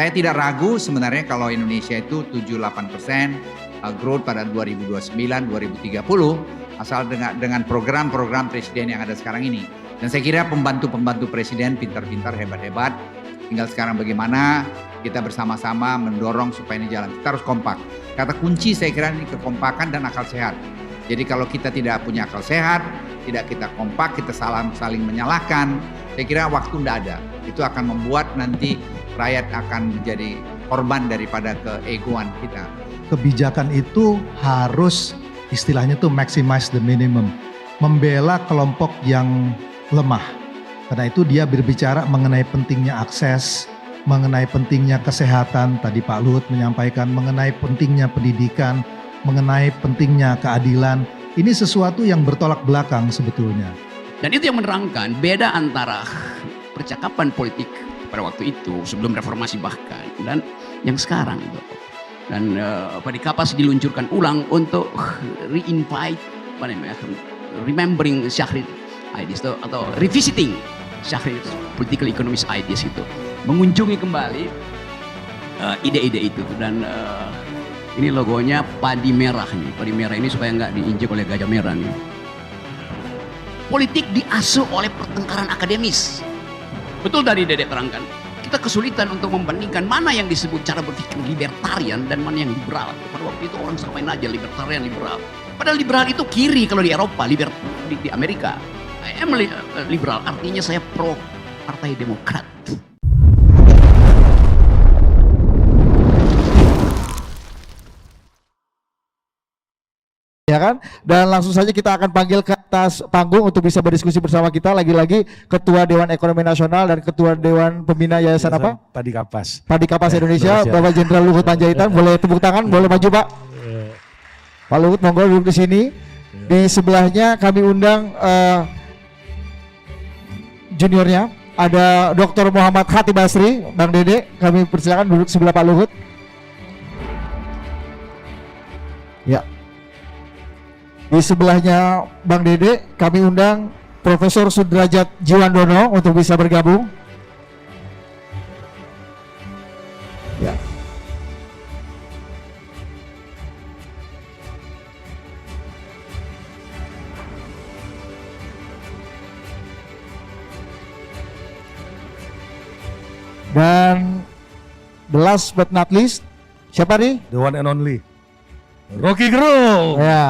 Saya tidak ragu sebenarnya kalau Indonesia itu 7-8% growth pada 2029-2030 asal dengan program-program presiden yang ada sekarang ini. Dan saya kira pembantu-pembantu presiden pintar-pintar, hebat-hebat. Tinggal sekarang bagaimana kita bersama-sama mendorong supaya ini jalan. Kita harus kompak. Kata kunci saya kira ini kekompakan dan akal sehat. Jadi kalau kita tidak punya akal sehat, tidak kita kompak, kita saling menyalahkan, saya kira waktu tidak ada. Itu akan membuat nanti rakyat akan menjadi korban daripada keegoan kita. Kebijakan itu harus istilahnya tuh maximize the minimum. Membela kelompok yang lemah. Karena itu dia berbicara mengenai pentingnya akses, mengenai pentingnya kesehatan, tadi Pak Luhut menyampaikan mengenai pentingnya pendidikan, mengenai pentingnya keadilan. Ini sesuatu yang bertolak belakang sebetulnya. Dan itu yang menerangkan beda antara percakapan politik pada waktu itu sebelum reformasi bahkan dan yang sekarang itu. Dan Pak Kapas diluncurkan ulang untuk re-invite remembering Syahrir ideas atau revisiting Syahrir political economist ideas itu, mengunjungi kembali ide-ide itu. Dan ini logonya padi merah nih. Padi merah ini supaya nggak diinjek oleh gajah merah nih. Politik diasuh oleh pertengkaran akademis. Betul tadi Dedek terangkan. Kita kesulitan untuk membandingkan mana yang disebut cara berpikir libertarian dan mana yang liberal. Pada waktu itu orang samain aja libertarian, liberal. Padahal liberal itu kiri kalau di Eropa, di Amerika. I am liberal, artinya saya pro Partai Demokrat. Ya kan? Dan langsung saja kita akan panggil ke atas panggung untuk bisa berdiskusi bersama kita. Lagi-lagi Ketua Dewan Ekonomi Nasional dan Ketua Dewan Pembina Yayasan apa? Padi Kapas. Padi Kapas Indonesia, Bapak Jenderal Luhut Panjaitan. Boleh tepuk tangan, boleh maju Pak. Pak Luhut, monggo duduk di sini. Di sebelahnya kami undang juniornya, ada Dr. Muhammad Khatib Basri, Bang Dede. Kami persilakan duduk sebelah Pak Luhut. Ya. Di sebelahnya Bang Dede kami undang Profesor Sudrajat Jiwandono untuk bisa bergabung. Ya. Dan the last but not least, siapa nih? The one and only Rocky Gerung. Ya.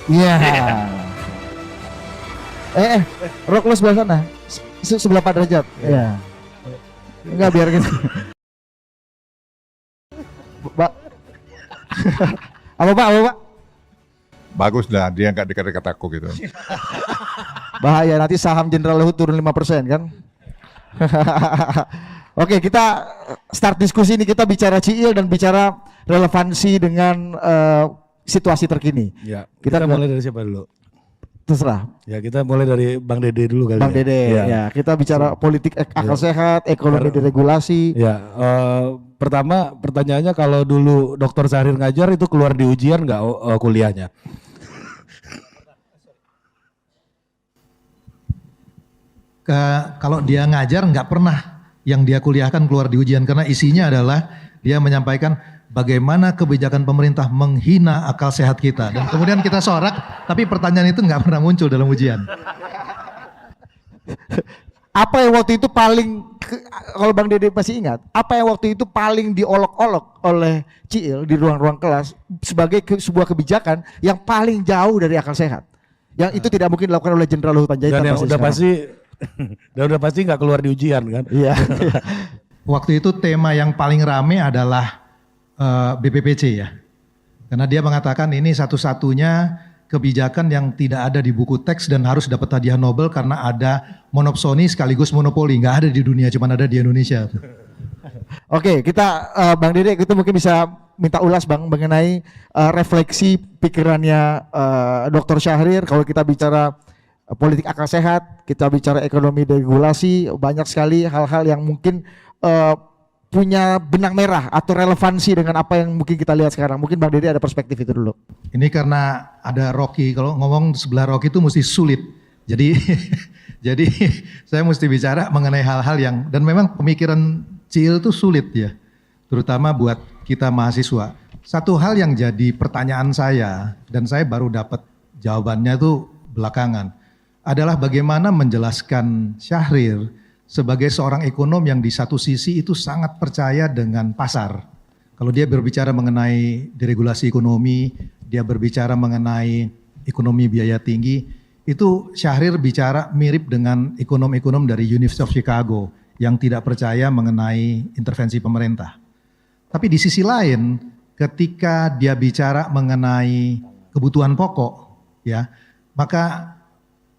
Iya. Rok lu sebelah sana. Sebelah Pak Derajat. Iya. Enggak biar gitu. Pak. Apa Pak? Bagus lah, dia nggak dekat-dekat aku gitu. Bahaya nanti saham Jenderal Luhut turun 5% kan. Oke, kita start diskusi ini, kita bicara Ciil dan bicara relevansi dengan situasi terkini. Ya, kita mulai dari siapa dulu? Terserah. Ya, kita mulai dari Bang Dede dulu kali. Bang Dede, ya kita bicara politik akal sehat, ekonomi diregulasi. Ya, pertama pertanyaannya kalau dulu Dr. Syahrir ngajar itu keluar di ujian nggak kuliahnya? Kalau dia ngajar nggak pernah yang dia kuliahkan keluar di ujian, karena isinya adalah dia menyampaikan bagaimana kebijakan pemerintah menghina akal sehat kita, dan kemudian kita sorak, tapi pertanyaan itu nggak pernah muncul dalam ujian. Apa yang waktu itu paling, kalau Bang Dede masih ingat, apa yang waktu itu paling diolok-olok oleh Ciil di ruang-ruang kelas sebagai sebuah kebijakan yang paling jauh dari akal sehat, yang itu tidak mungkin dilakukan oleh Jenderal Luhut Panjaitan. Dan yang udah pasti nggak keluar di ujian kan? Iya. Waktu itu tema yang paling rame adalah BPPC ya, karena dia mengatakan ini satu-satunya kebijakan yang tidak ada di buku teks dan harus dapat hadiah Nobel karena ada monopsoni sekaligus monopoli, nggak ada di dunia, cuma ada di Indonesia. Oke, kita Bang Dede kita mungkin bisa minta ulas Bang mengenai refleksi pikirannya Dr. Syahrir. Kalau kita bicara politik akal sehat, kita bicara ekonomi deregulasi, banyak sekali hal-hal yang mungkin punya benang merah atau relevansi dengan apa yang mungkin kita lihat sekarang. Mungkin Bang Dede ada perspektif itu dulu. Ini karena ada Rocky, kalau ngomong sebelah Rocky itu mesti sulit. Jadi Jadi saya mesti bicara mengenai hal-hal yang, dan memang pemikiran Ciil itu sulit ya, terutama buat kita mahasiswa. Satu hal yang jadi pertanyaan saya, dan saya baru dapat jawabannya itu belakangan, adalah bagaimana menjelaskan Syahrir sebagai seorang ekonom yang di satu sisi itu sangat percaya dengan pasar. Kalau dia berbicara mengenai deregulasi ekonomi, dia berbicara mengenai ekonomi biaya tinggi, itu Syahrir bicara mirip dengan ekonom-ekonom dari University of Chicago yang tidak percaya mengenai intervensi pemerintah. Tapi di sisi lain, ketika dia bicara mengenai kebutuhan pokok, ya, maka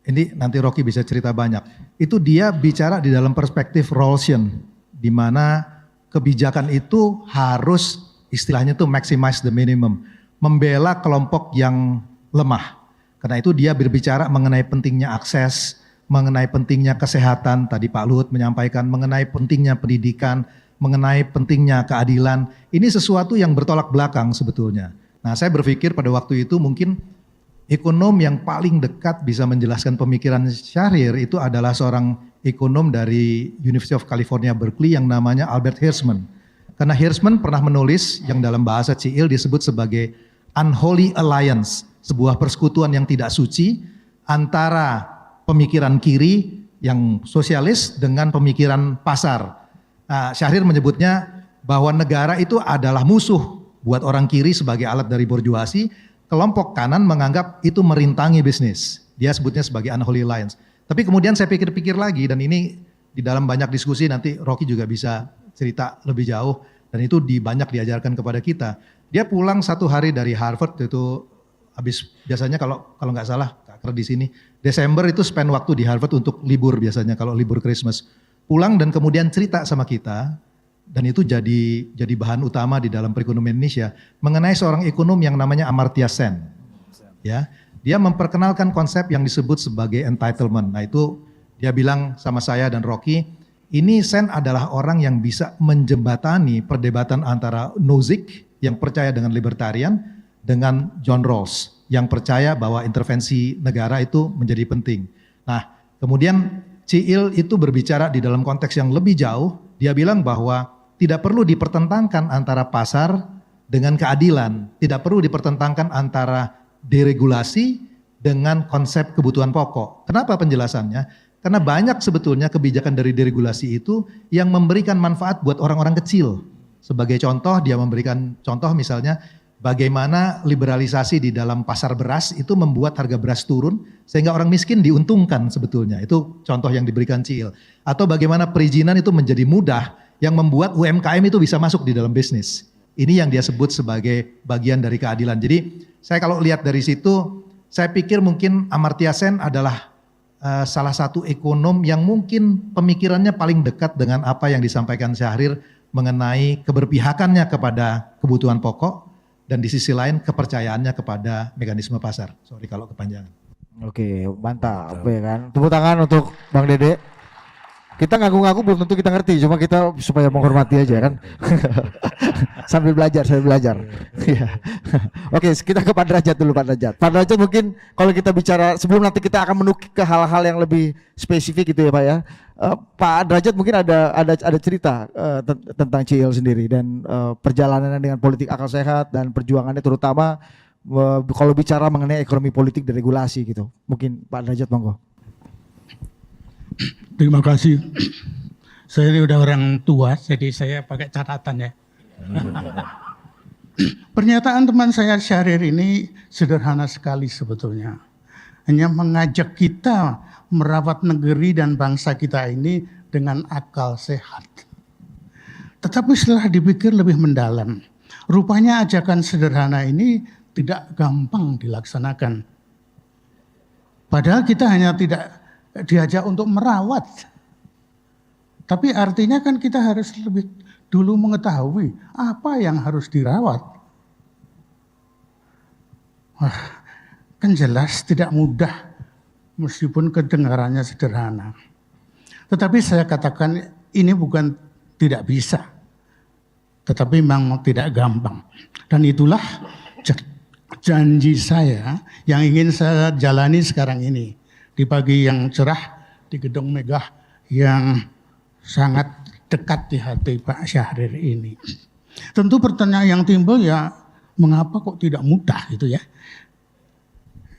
ini nanti Rocky bisa cerita banyak. Itu dia bicara di dalam perspektif Rawlsian, di mana kebijakan itu harus istilahnya tuh maximize the minimum, membela kelompok yang lemah. Karena itu dia berbicara mengenai pentingnya akses, mengenai pentingnya kesehatan, tadi Pak Luhut menyampaikan mengenai pentingnya pendidikan, mengenai pentingnya keadilan. Ini sesuatu yang bertolak belakang sebetulnya. Nah, saya berpikir pada waktu itu mungkin ekonom yang paling dekat bisa menjelaskan pemikiran Syahrir itu adalah seorang ekonom dari University of California Berkeley yang namanya Albert Hirschman. Karena Hirschman pernah menulis yang dalam bahasa Ciil disebut sebagai unholy alliance, sebuah persekutuan yang tidak suci antara pemikiran kiri yang sosialis dengan pemikiran pasar. Nah, Syahrir menyebutnya bahwa negara itu adalah musuh buat orang kiri sebagai alat dari borjuasi, kelompok kanan menganggap itu merintangi bisnis. Dia sebutnya sebagai unholy alliance. Tapi kemudian saya pikir-pikir lagi, dan ini di dalam banyak diskusi nanti Rocky juga bisa cerita lebih jauh, dan itu banyak diajarkan kepada kita. Dia pulang satu hari dari Harvard, itu habis biasanya kalau nggak salah, karena di sini Desember itu spend waktu di Harvard untuk libur biasanya kalau libur Christmas. Pulang dan kemudian cerita sama kita, dan itu jadi bahan utama di dalam perekonomian Indonesia mengenai seorang ekonom yang namanya Amartya Sen. Ya, dia memperkenalkan konsep yang disebut sebagai entitlement. Nah, itu dia bilang sama saya dan Rocky, ini Sen adalah orang yang bisa menjembatani perdebatan antara Nozick yang percaya dengan libertarian dengan John Rawls yang percaya bahwa intervensi negara itu menjadi penting. Nah, kemudian Ciil itu berbicara di dalam konteks yang lebih jauh. Dia bilang bahwa tidak perlu dipertentangkan antara pasar dengan keadilan, tidak perlu dipertentangkan antara deregulasi dengan konsep kebutuhan pokok. Kenapa penjelasannya? Karena banyak sebetulnya kebijakan dari deregulasi itu yang memberikan manfaat buat orang-orang kecil. Sebagai contoh, dia memberikan contoh misalnya bagaimana liberalisasi di dalam pasar beras itu membuat harga beras turun sehingga orang miskin diuntungkan sebetulnya. Itu contoh yang diberikan Ciil. Atau bagaimana perizinan itu menjadi mudah yang membuat UMKM itu bisa masuk di dalam bisnis. Ini yang dia sebut sebagai bagian dari keadilan. Jadi saya kalau lihat dari situ, saya pikir mungkin Amartya Sen adalah salah satu ekonom yang mungkin pemikirannya paling dekat dengan apa yang disampaikan Syahrir mengenai keberpihakannya kepada kebutuhan pokok dan di sisi lain kepercayaannya kepada mekanisme pasar. Sorry kalau kepanjangan. Oke, mantap ya kan. Tepuk tangan untuk Bang Dede. Kita ngaku-ngaku belum tentu kita ngerti, cuma kita supaya menghormati aja kan. sambil belajar. Iya. Oke, kita ke Pak Derajat dulu, Pak Derajat. Pak Derajat mungkin kalau kita bicara sebelum nanti kita akan menukik ke hal-hal yang lebih spesifik gitu ya Pak ya. Pak Derajat mungkin ada cerita tentang Ciil sendiri dan perjalanannya dengan politik akal sehat dan perjuangannya terutama kalau bicara mengenai ekonomi politik dan regulasi gitu. Mungkin Pak Derajat monggo. Terima kasih. Saya ini udah orang tua, jadi saya pakai catatan ya. Pernyataan teman saya Syahrir ini sederhana sekali sebetulnya. Hanya mengajak kita merawat negeri dan bangsa kita ini dengan akal sehat. Tetapi setelah dipikir lebih mendalam, rupanya ajakan sederhana ini tidak gampang dilaksanakan. Padahal kita hanya tidak diajak untuk merawat. Tapi artinya kan kita harus lebih dulu mengetahui apa yang harus dirawat. Wah, kan jelas tidak mudah meskipun kedengarannya sederhana. Tetapi saya katakan ini bukan tidak bisa, tetapi memang tidak gampang. Dan itulah janji saya yang ingin saya jalani sekarang ini. Di pagi yang cerah di Gedung Megah yang sangat dekat di hati Pak Syahrir ini. Tentu pertanyaan yang timbul ya, mengapa kok tidak mudah gitu ya?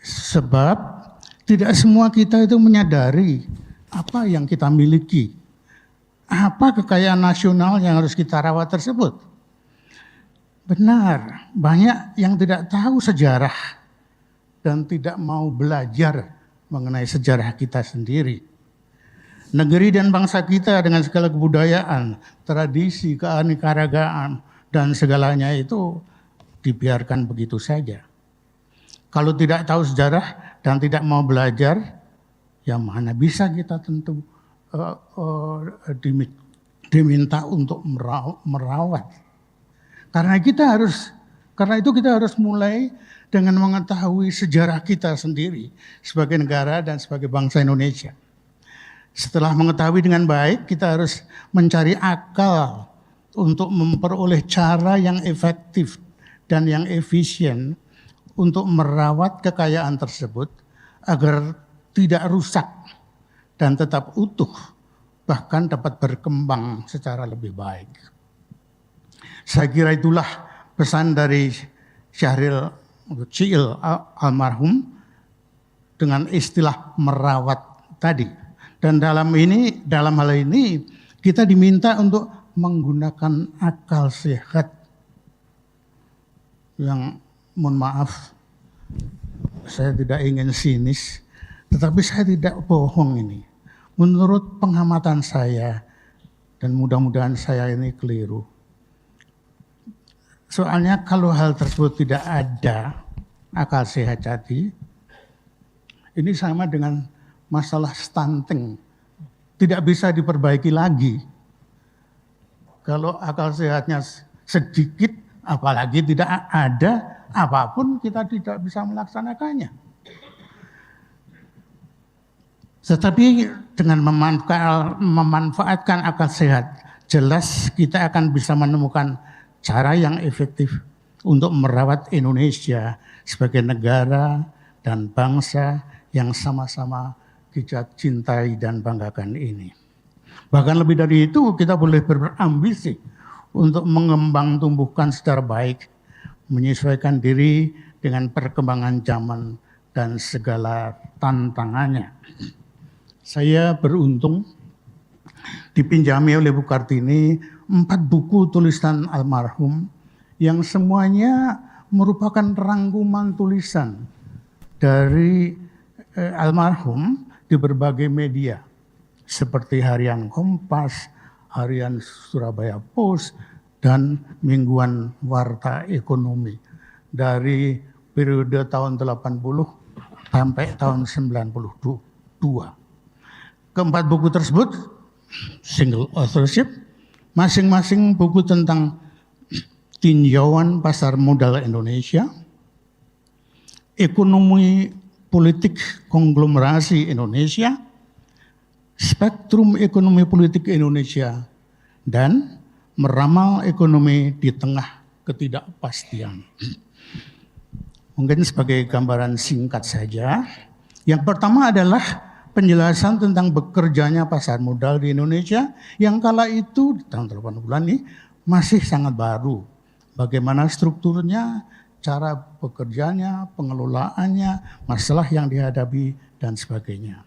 Sebab tidak semua kita itu menyadari apa yang kita miliki, apa kekayaan nasional yang harus kita rawat tersebut. Benar, banyak yang tidak tahu sejarah dan tidak mau belajar mengenai sejarah kita sendiri. Negeri dan bangsa kita dengan segala kebudayaan, tradisi, keanekaragaman, dan segalanya itu dibiarkan begitu saja. Kalau tidak tahu sejarah dan tidak mau belajar, ya mana bisa kita tentu diminta untuk merawat. Karena itu kita harus mulai dengan mengetahui sejarah kita sendiri sebagai negara dan sebagai bangsa Indonesia. Setelah mengetahui dengan baik, kita harus mencari akal untuk memperoleh cara yang efektif dan yang efisien untuk merawat kekayaan tersebut agar tidak rusak dan tetap utuh, bahkan dapat berkembang secara lebih baik. Saya kira itulah pesan dari Syahril Chiil almarhum dengan istilah merawat tadi. Dan dalam hal ini kita diminta untuk menggunakan akal sehat yang, mohon maaf, saya tidak ingin sinis, tetapi saya tidak bohong ini. Menurut pengamatan saya, dan mudah-mudahan saya ini keliru. Soalnya kalau hal tersebut tidak ada, akal sehat tadi, ini sama dengan masalah stunting, tidak bisa diperbaiki lagi. Kalau akal sehatnya sedikit, apalagi tidak ada, apapun kita tidak bisa melaksanakannya. Tetapi dengan memanfaatkan akal sehat, jelas kita akan bisa menemukan cara yang efektif untuk merawat Indonesia sebagai negara dan bangsa yang sama-sama kita cintai dan banggakan ini. Bahkan lebih dari itu, kita boleh berambisi untuk mengembang tumbuhkan secara baik, menyesuaikan diri dengan perkembangan zaman dan segala tantangannya. Saya beruntung dipinjami oleh Bu Kartini 4 buku tulisan almarhum yang semuanya merupakan rangkuman tulisan dari almarhum di berbagai media seperti Harian Kompas, Harian Surabaya Post, dan Mingguan Warta Ekonomi dari periode tahun 80 sampai tahun 92. Keempat buku tersebut single authorship, masing-masing buku tentang tinjauan pasar modal Indonesia, ekonomi politik konglomerasi Indonesia, spektrum ekonomi politik Indonesia, dan meramal ekonomi di tengah ketidakpastian. Mungkin sebagai gambaran singkat saja, yang pertama adalah penjelasan tentang bekerjanya pasar modal di Indonesia yang kala itu di tahun 80-an ini masih sangat baru. Bagaimana strukturnya, cara bekerjanya, pengelolaannya, masalah yang dihadapi, dan sebagainya.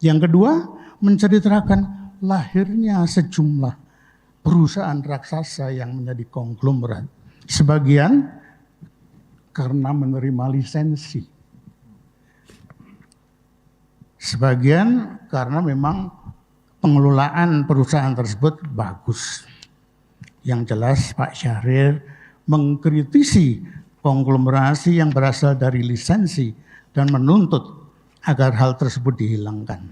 Yang kedua, menceritakan lahirnya sejumlah perusahaan raksasa yang menjadi konglomerat. Sebagian karena menerima lisensi. Sebagian karena memang pengelolaan perusahaan tersebut bagus. Yang jelas Pak Syahrir mengkritisi konglomerasi yang berasal dari lisensi dan menuntut agar hal tersebut dihilangkan.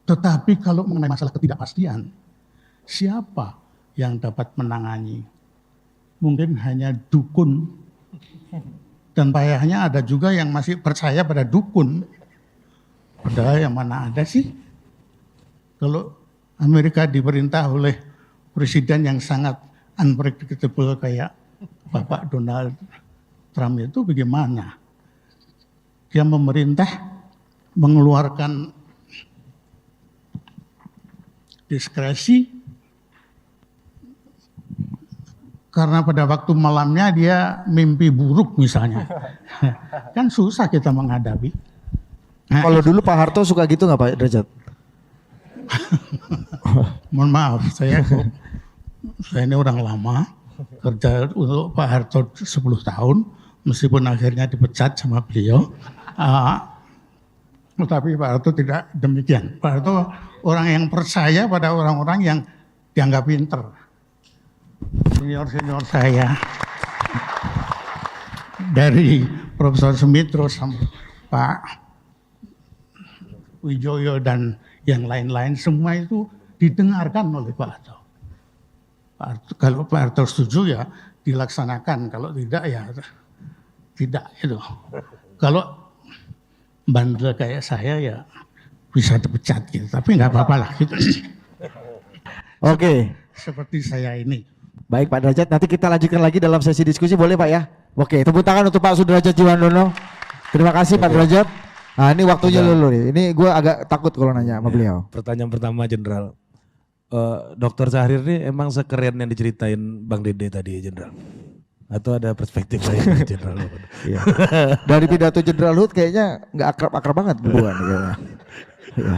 Tetapi kalau mengenai masalah ketidakpastian, siapa yang dapat menangani? Mungkin hanya dukun. Dan payahnya ada juga yang masih percaya pada dukun. Padahal yang mana ada sih? Kalau Amerika diperintah oleh presiden yang sangat unpredictable kayak Bapak Donald Trump itu bagaimana? Dia memerintah mengeluarkan diskresi, karena pada waktu malamnya dia mimpi buruk misalnya. Kan susah kita menghadapi. Nah, Kalau dulu Pak Harto suka gitu nggak Pak Derajat? mohon maaf, saya ini orang lama, kerja untuk Pak Harto 10 tahun, meskipun akhirnya dipecat sama beliau. Tetapi Pak Harto tidak demikian. Pak Harto orang yang percaya pada orang-orang yang dianggap pinter. Senior-senior saya, dari Profesor Sumitro sampai Pak Wijoyo dan yang lain-lain, semua itu didengarkan oleh Pak Harto. Kalau Pak Harto setuju ya dilaksanakan, kalau tidak ya tidak itu. Kalau bandel kayak saya ya bisa dipecat gitu, tapi nggak apa-apa lah gitu. Oke. Seperti saya ini. Baik Pak Derajat, nanti kita lanjutkan lagi dalam sesi diskusi, boleh Pak ya? Oke, tepuk tangan untuk Pak Sudrajat Jiwandono. Terima kasih Pak Derajat. Nah ini waktunya dulu nih, ini gue agak takut kalau nanya sama beliau. Pertanyaan pertama Jenderal, Dr. Syahrir ini emang sekeren yang diceritain Bang Dede tadi Jenderal? Atau ada perspektif lain Jenderal? Iya. Dari pidato Jenderal Luhut kayaknya nggak akrab-akrab banget berdua nih kayaknya. Iya.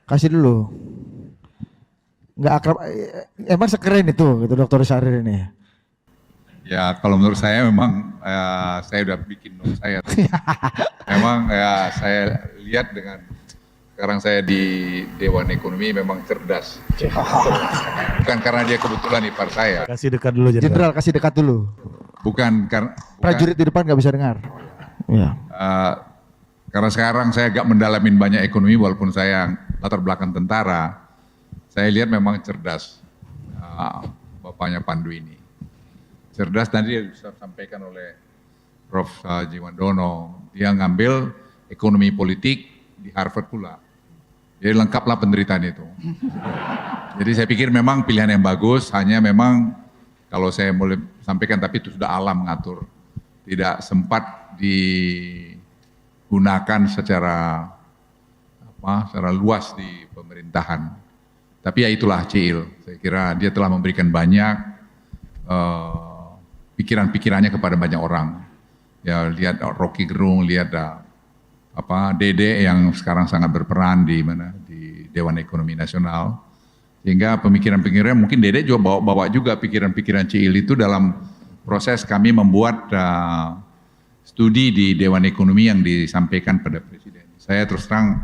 Kasih dulu. Nggak akrab, emang sekeren itu gitu Dr. Syahrir ini. Ya kalau menurut saya memang saya udah bikin note saya. Memang ya saya lihat dengan sekarang saya di Dewan Ekonomi memang cerdas. Bukan karena dia kebetulan ipar saya. Kasih dekat dulu Jenderal. Jenderal kasih dekat dulu. Bukan karena Prajurit di depan nggak bisa dengar. Iya. karena sekarang saya agak mendalamin banyak ekonomi walaupun saya latar belakang tentara. Saya lihat memang cerdas bapaknya Pandu ini. Cerdas tadi disampaikan oleh Prof. Jiwandono. Dia ngambil ekonomi politik di Harvard pula. Jadi lengkaplah penderitaan itu. Jadi saya pikir memang pilihan yang bagus, hanya memang kalau saya boleh sampaikan, tapi itu sudah alam mengatur. Tidak sempat digunakan secara luas di pemerintahan. Tapi ya itulah Cil. Saya kira dia telah memberikan banyak pikiran-pikirannya kepada banyak orang. Ya lihat Rocky Gerung, lihat Dede yang sekarang sangat berperan di Dewan Ekonomi Nasional. Sehingga pemikiran-pemikiran mungkin Dede juga bawa juga pikiran-pikiran Cil itu dalam proses kami membuat studi di Dewan Ekonomi yang disampaikan pada Presiden. Saya terus terang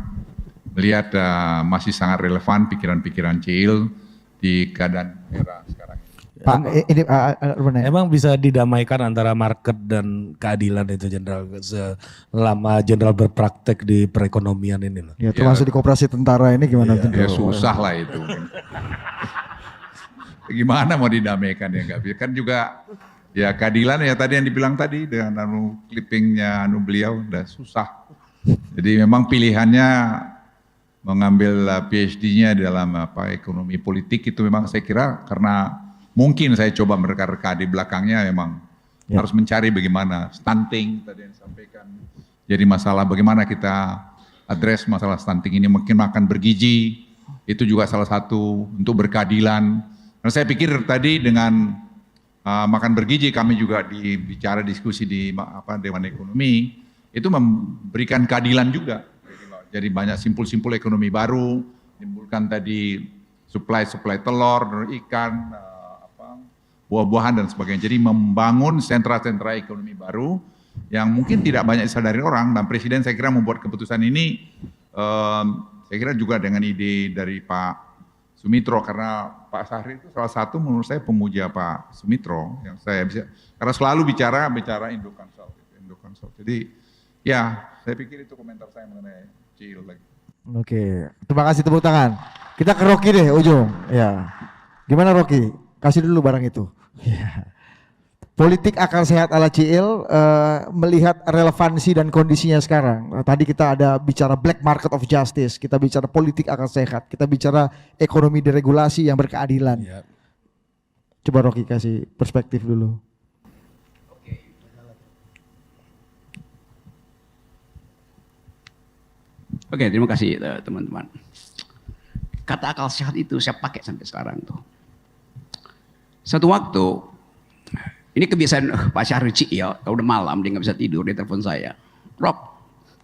melihat masih sangat relevan pikiran-pikiran Cil di keadaan era sekarang ini. Pak, ini Emang bisa didamaikan antara market dan keadilan itu Jenderal selama Jenderal berpraktek di perekonomian ini loh. ya termasuk di koperasi tentara ini gimana Ya Jenderal? susah lah itu. Gimana mau didamaikan ya nggak bisa. Kan juga ya keadilan ya tadi yang dibilang tadi dengan clippingnya beliau udah susah. Jadi memang pilihannya mengambil PhD-nya dalam ekonomi politik itu memang saya kira karena mungkin saya coba mereka-reka di belakangnya memang harus mencari bagaimana stunting tadi yang disampaikan. Jadi masalah bagaimana kita address masalah stunting ini, mungkin makan bergizi itu juga salah satu untuk berkeadilan. Nah, saya pikir tadi dengan makan bergizi kami juga bicara diskusi di Dewan Ekonomi itu memberikan keadilan juga. Jadi banyak simpul-simpul ekonomi baru, menimbulkan tadi supply telur, ikan, buah-buahan dan sebagainya. Jadi membangun sentra-sentra ekonomi baru yang mungkin tidak banyak disadari orang. Dan Presiden saya kira membuat keputusan ini, saya kira juga dengan ide dari Pak Sumitro, karena Pak Syahrir itu salah satu menurut saya pemuja Pak Sumitro yang saya bisa, karena selalu bicara Indoconsult. Jadi ya saya pikir itu komentar saya mengenai Cil lagi. Oke, terima kasih tepuk tangan. Kita ke Rocky deh ujung. Ya, gimana Rocky? Kasih dulu barang itu. Ya. Politik akal sehat ala Cil melihat relevansi dan kondisinya sekarang. Tadi kita ada bicara black market of justice, kita bicara politik akal sehat, kita bicara ekonomi deregulasi yang berkeadilan. Ya. Coba Rocky kasih perspektif dulu. Oke, terima kasih teman-teman. Kata akal sehat itu saya pakai sampai sekarang tuh. Satu waktu, ini kebiasaan Pak Syahrir ya, kalau udah malam dia nggak bisa tidur, dia telepon saya. Rob,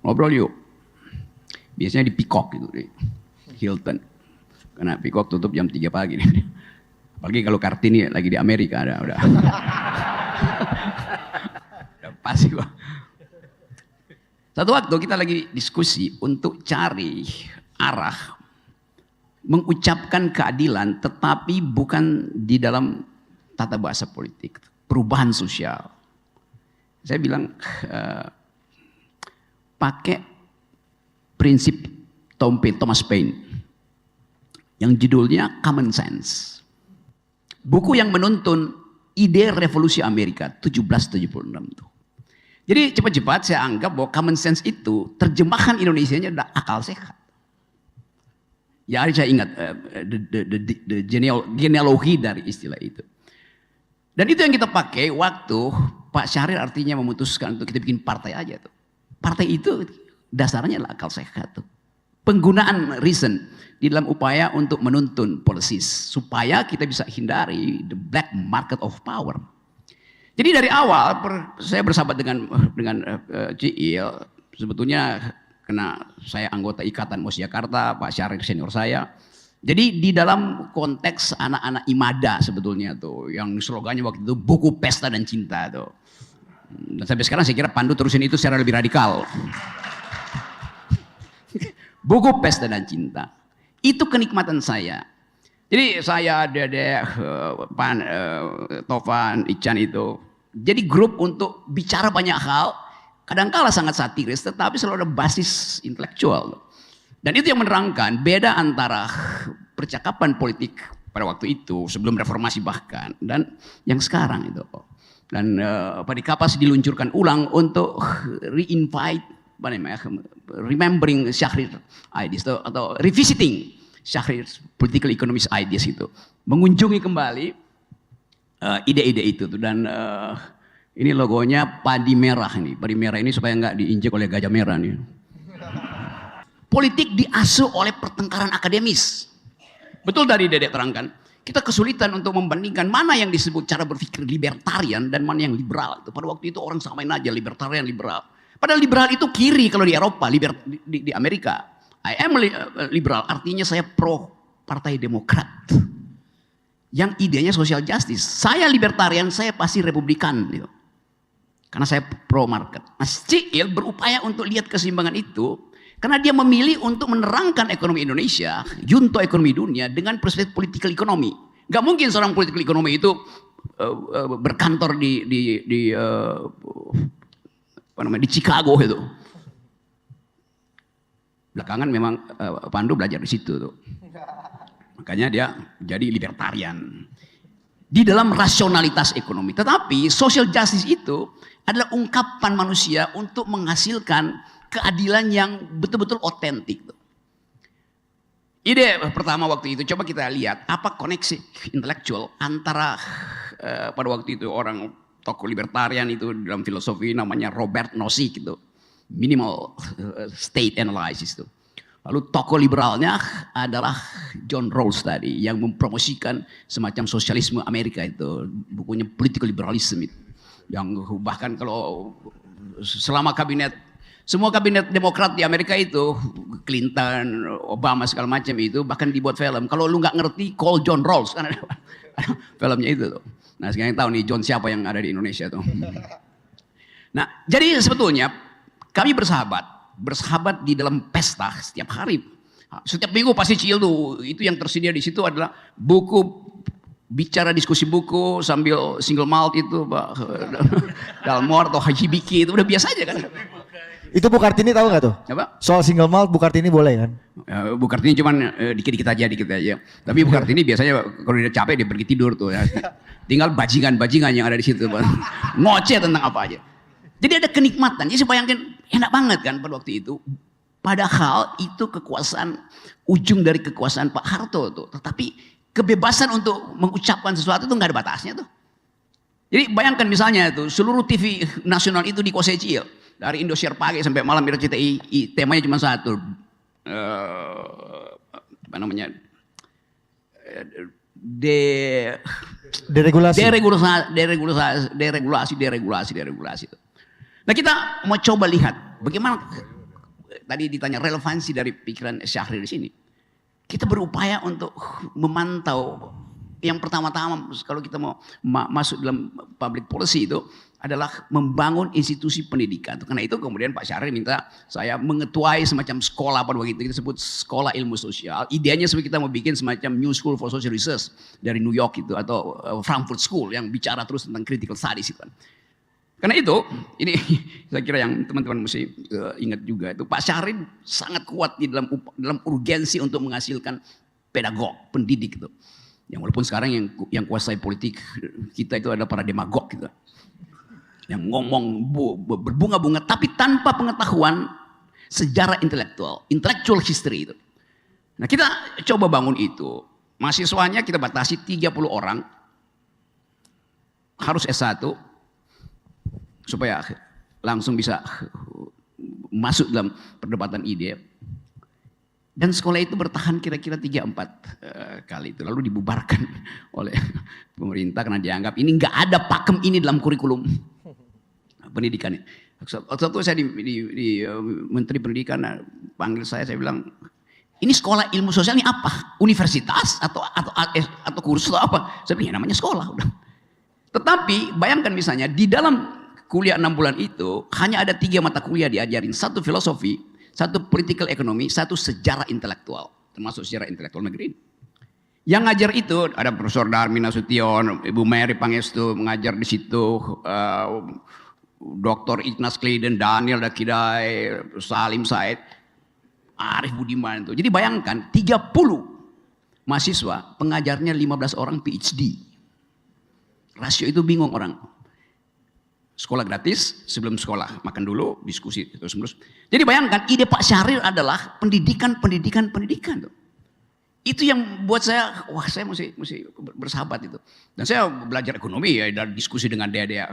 ngobrol yuk. Biasanya di Peacock gitu, di Hilton. Karena Peacock tutup jam 3 pagi. Apalagi kalau Kartini lagi di Amerika, udah. Udah pasti gua. Satu waktu kita lagi diskusi untuk cari arah mengucapkan keadilan tetapi bukan di dalam tata bahasa politik, perubahan sosial. Saya bilang pakai prinsip Thomas Paine yang judulnya Common Sense. Buku yang menuntun ide revolusi Amerika 1776 tuh. Jadi cepat-cepat saya anggap bahwa common sense itu terjemahan Indonesianya adalah akal sehat. Ya saya ingat the genealogi dari istilah itu. Dan itu yang kita pakai waktu Pak Syahrir artinya memutuskan untuk kita bikin partai aja tuh. Partai itu dasarnya adalah akal sehat tuh. Penggunaan reason di dalam upaya untuk menuntun policies supaya kita bisa hindari the black market of power. Jadi dari awal saya bersahabat dengan Ciil, sebetulnya karena saya anggota Ikatan Mos Jakarta, Pak Syahrir senior saya. Jadi di dalam konteks anak-anak Imada sebetulnya tuh, yang slogannya waktu itu buku pesta dan cinta tuh. Dan sampai sekarang saya kira Pandu terusin itu secara lebih radikal. Buku pesta dan cinta. Itu kenikmatan saya. Jadi saya, Dede, Tovan, Ican itu. Jadi grup untuk bicara banyak hal. Kadangkala sangat satiris tetapi selalu ada basis intelektual. Dan itu yang menerangkan beda antara percakapan politik pada waktu itu sebelum reformasi bahkan dan yang sekarang itu. Dan Pak Dikapas diluncurkan ulang untuk re-invite remembering Syahrir ideas atau revisiting Syahrir political economist ideas itu. Mengunjungi kembali ide-ide itu tuh. Dan ini logonya padi merah nih. Padi merah ini supaya nggak diinjek oleh gajah merah nih. Politik diasuh oleh pertengkaran akademis. Betul tadi Dedek terangkan. Kita kesulitan untuk membandingkan mana yang disebut cara berpikir libertarian dan mana yang liberal. Pada waktu itu orang samain aja libertarian, liberal. Padahal liberal itu kiri kalau di Eropa, di Amerika. I am liberal, artinya saya pro Partai Demokrat. Yang idenya social justice. Saya libertarian, saya pasti republikan. Gitu. Karena saya pro market. Nah, Ciil berupaya untuk lihat keseimbangan itu. Karena dia memilih untuk menerangkan ekonomi Indonesia, junto ekonomi dunia dengan perspektif political economy. Gak mungkin seorang political economy itu berkantor di Chicago itu. Belakangan memang Pandu belajar di situ tuh. Makanya dia jadi libertarian. Di dalam rasionalitas ekonomi. Tetapi social justice itu adalah ungkapan manusia untuk menghasilkan keadilan yang betul-betul otentik. Ide pertama waktu itu, coba kita lihat apa koneksi intelektual antara pada waktu itu orang tokoh libertarian itu dalam filosofi namanya Robert Nozick gitu. Minimal state analysis itu. Lalu tokoh liberalnya adalah John Rawls tadi yang mempromosikan semacam sosialisme Amerika itu, bukunya Political Liberalism itu. Yang bahkan kalau selama semua kabinet Demokrat di Amerika itu, Clinton, Obama segala macam itu bahkan dibuat film. Kalau lu nggak ngerti, call John Rawls kan ada filmnya itu tuh. Nah sekarang tahu nih John siapa yang ada di Indonesia tuh. Nah jadi sebetulnya kami bersahabat di dalam pesta setiap hari. Setiap minggu pasti Ciil tuh, itu yang tersedia di situ adalah buku, bicara diskusi buku sambil single malt itu, Dalmor atau Haji Biki itu udah biasa aja kan. Itu Bu Kartini tahu nggak tuh? Apa? Soal single malt Bu Kartini boleh kan? Bu Kartini cuman dikit-dikit aja. Tapi Bu Kartini biasanya kalau dia capek dia pergi tidur tuh. Ya. Tinggal bajingan-bajingan yang ada di situ. Ngoceh tentang apa aja. Jadi ada kenikmatan. Jadi saya bayangkan enak banget kan pada waktu itu. Padahal itu kekuasaan, ujung dari kekuasaan Pak Harto tuh. Tetapi kebebasan untuk mengucapkan sesuatu itu nggak ada batasnya tuh. Jadi bayangkan misalnya tuh seluruh TV nasional itu dikuasai Ciil. Dari Indosiar pagi sampai malam RCTI temanya cuma satu, apa namanya, Deregulasi. deregulasi. Nah kita mau coba lihat bagaimana tadi ditanya relevansi dari pikiran Syahrir di sini. Kita berupaya untuk memantau. Yang pertama-tama kalau kita mau masuk dalam public policy itu adalah membangun institusi pendidikan. Karena itu kemudian Pak Syahrir minta saya mengetuai semacam sekolah pada waktu itu, kita sebut sekolah ilmu sosial. Ideanya sebenarnya kita mau bikin semacam New School for Social Research dari New York itu atau Frankfurt School yang bicara terus tentang critical studies itu kan. Karena itu, ini saya kira yang teman-teman mesti ingat juga itu Pak Syahrir sangat kuat di dalam urgensi untuk menghasilkan pedagog, pendidik itu. Yang walaupun sekarang yang kuasai politik kita itu adalah para demagog gitu. Yang ngomong berbunga-bunga tapi tanpa pengetahuan sejarah intellectual history itu. Nah kita coba bangun itu. Mahasiswanya kita batasi 30 orang. Harus S1 supaya langsung bisa masuk dalam perdebatan ide. Dan sekolah itu bertahan kira-kira 3-4 kali itu. Lalu dibubarkan oleh pemerintah karena dianggap ini nggak ada pakem ini dalam kurikulum pendidikan. Waktu itu saya di Menteri Pendidikan panggil saya bilang, ini sekolah ilmu sosial ini apa? Universitas atau kursus atau apa? Saya bilang, ya namanya sekolah. Udah. Tetapi bayangkan misalnya di dalam kuliah 6 bulan itu hanya ada 3 mata kuliah diajarin. 1 filosofi, 1 political economy, 1 sejarah intelektual. Termasuk sejarah intelektual negeri. Yang ngajar itu ada Profesor Darmin Nasution, Ibu Mary Pangestu mengajar di situ. Dr. Ignaz Kleiden, Daniel Dakidai, Salim Said, Arif Budiman itu. Jadi bayangkan 30 mahasiswa, pengajarnya 15 orang PhD. Rasio itu bingung orang. Sekolah gratis, sebelum sekolah makan dulu, diskusi terus-menerus. Jadi bayangkan ide Pak Syahrir adalah pendidikan. Tuh. Itu yang buat saya, wah saya mesti bersahabat itu. Dan saya belajar ekonomi ya, dan diskusi dengan Dea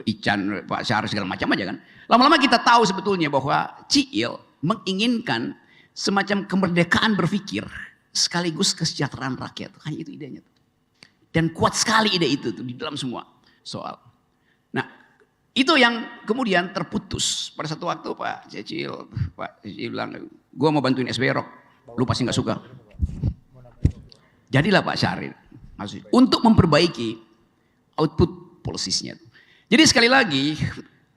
Ican, Pak Syahrir segala macam aja kan. Lama-lama kita tahu sebetulnya bahwa Ciil menginginkan semacam kemerdekaan berpikir sekaligus kesejahteraan rakyat. Hanya itu idenya. Dan kuat sekali ide itu tuh, di dalam semua soal. Nah itu yang kemudian terputus. Pada satu waktu Pak Ciil bilang, gue mau bantuin SBY Rock, lu pasti gak suka. Jadilah Pak Syahrir untuk memperbaiki output policies-nya. Jadi sekali lagi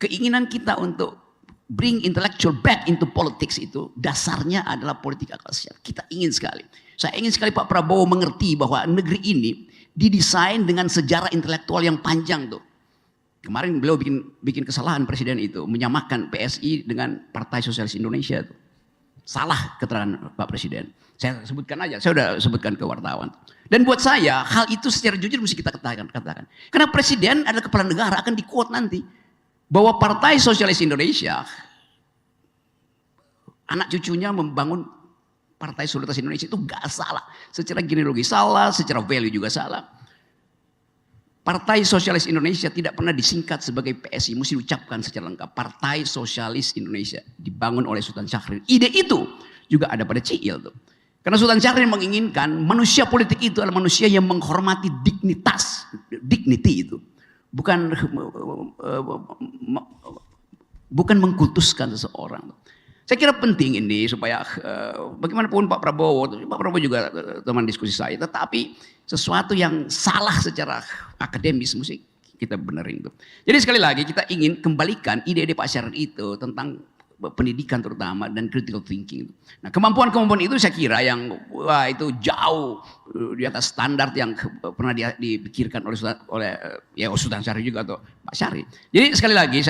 keinginan kita untuk bring intellectual back into politics itu dasarnya adalah politik akal sehat. Kita ingin sekali. Saya ingin sekali Pak Prabowo mengerti bahwa negeri ini didesain dengan sejarah intelektual yang panjang tuh. Kemarin beliau bikin kesalahan presiden itu menyamakan PSI dengan Partai Sosialis Indonesia tuh. Salah keterangan Pak Presiden. Saya sebutkan aja, saya sudah sebutkan ke wartawan. Dan buat saya, hal itu secara jujur mesti kita katakan. Karena Presiden adalah kepala negara, akan di-quote nanti. Bahwa Partai Sosialis Indonesia, anak cucunya membangun Partai Solidaritas Indonesia itu gak salah. Secara genealogi salah, secara value juga salah. Partai Sosialis Indonesia tidak pernah disingkat sebagai PSI, mesti diucapkan secara lengkap. Partai Sosialis Indonesia dibangun oleh Sultan Syahrir. Ide itu juga ada pada Ciil tuh. Karena Sultan Syahrir menginginkan manusia politik itu adalah manusia yang menghormati dignity itu. Bukan mengkultuskan seseorang. Saya kira penting ini supaya bagaimanapun Pak Prabowo juga teman diskusi saya, tetapi sesuatu yang salah secara akademis mesti kita benerin itu. Jadi sekali lagi kita ingin kembalikan ide-ide Pak Syahrir itu tentang pendidikan terutama dan critical thinking. Nah kemampuan-kemampuan itu saya kira yang itu jauh di atas standar yang pernah dipikirkan oleh Sultan Syahrir juga atau Pak Syahrir. Jadi sekali lagi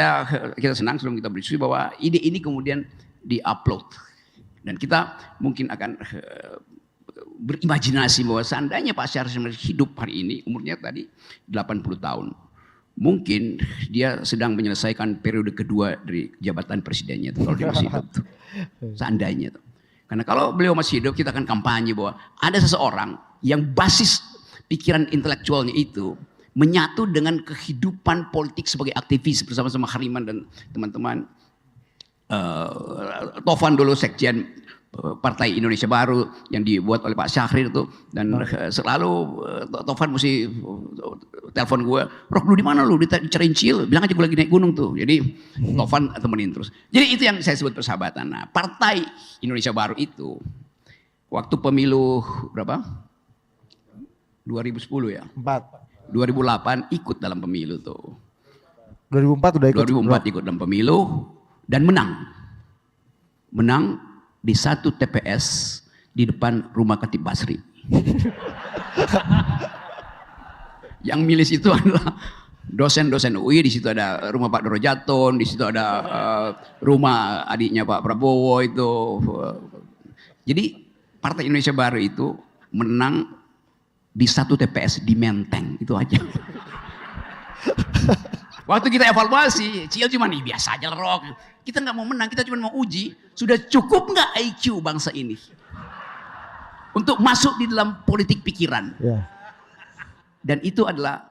kita senang sebelum kita berdiskusi bahwa ide ini kemudian di-upload. Dan kita mungkin akan berimajinasi bahwa seandainya Pak Syahrir hidup hari ini, umurnya tadi 80 tahun. Mungkin dia sedang menyelesaikan periode kedua dari jabatan presidennya kalau dia masih hidup. Seandainya. Karena kalau beliau masih hidup, kita akan kampanye bahwa ada seseorang yang basis pikiran intelektualnya itu menyatu dengan kehidupan politik sebagai aktivis bersama-sama Hariman dan teman-teman. Tovan dulu sekjen Partai Indonesia Baru yang dibuat oleh Pak Syahrir tuh, dan selalu Tovan mesti telepon gue, Rok lu di mana lu, di Cerincil, bilang aja gue lagi naik gunung tuh. Jadi Tovan temenin terus. Jadi itu yang saya sebut persahabatan. Nah, Partai Indonesia Baru itu waktu pemilu berapa? 2010 ya. 4. 2008 ikut dalam pemilu tuh. 2004 udah ikut. 2004 ikut dalam pemilu dan menang. Menang di satu TPS di depan rumah Khatib Basri. Yang milih itu adalah dosen-dosen UI, di situ ada rumah Pak Doro Jatun, di situ ada rumah adiknya Pak Prabowo itu. Jadi Partai Indonesia Baru itu menang di satu TPS di Menteng, itu aja. Waktu kita evaluasi, Ciel cuma nih biasa aja Rok. Kita nggak mau menang, kita cuma mau uji. Sudah cukup nggak IQ bangsa ini untuk masuk di dalam politik pikiran? Ya. Dan itu adalah